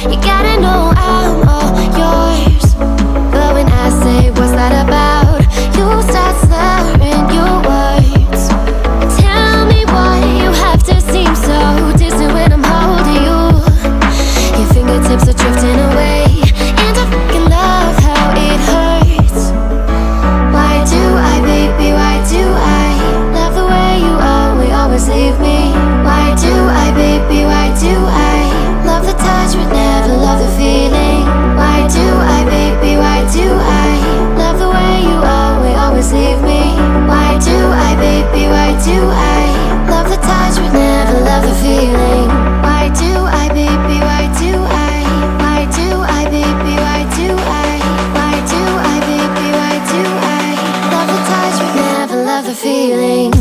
You gotta know I'm all yours. But when I say what's that about, you start slurring your words. Tell me why you have to seem so distant when I'm holding you. Your fingertips are drifting away, and I fucking love how it hurts. Why do I, baby, why do I love the way you always leave me? Why do I, baby, why do I love the touch but never love the feeling? Why do I, baby, why do I love the way you always leave me? Why do I, baby, why do I love the touch but never love the feeling? Why do I, baby, why do I? Why do I, baby, why do I? Why do I, baby, why do I love the touch but never love the feeling?